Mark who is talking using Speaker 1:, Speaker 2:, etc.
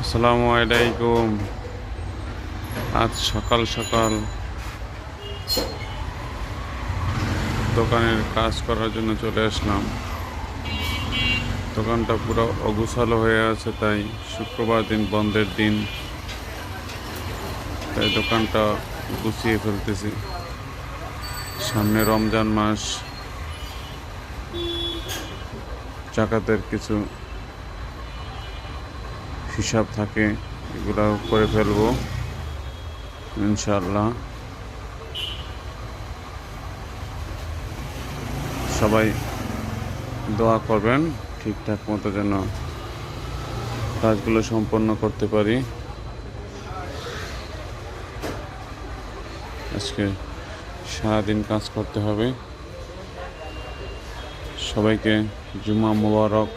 Speaker 1: আসসালামু আলাইকুম। আজ সকাল সকাল দোকানের কাজ করার জন্য চলে আসলাম। দোকানটা পুরো অগোছালো হয়ে আছে, তাই শুক্রবার দিন বন্ধের দিন, তাই দোকানটা গুছিয়ে ফেলতেছি। সামনে রমজান মাস, জাকাতের কিছু হিসাব থাকে, এগুলো করে ফেলবো ইনশাআল্লাহ। সবাই দোয়া করবেন ঠিকঠাক মতো যেন কাজগুলো সম্পন্ন করতে পারি। আজকে সারাদিন কাজ করতে হবে। সবাইকে জুমা মুবারক।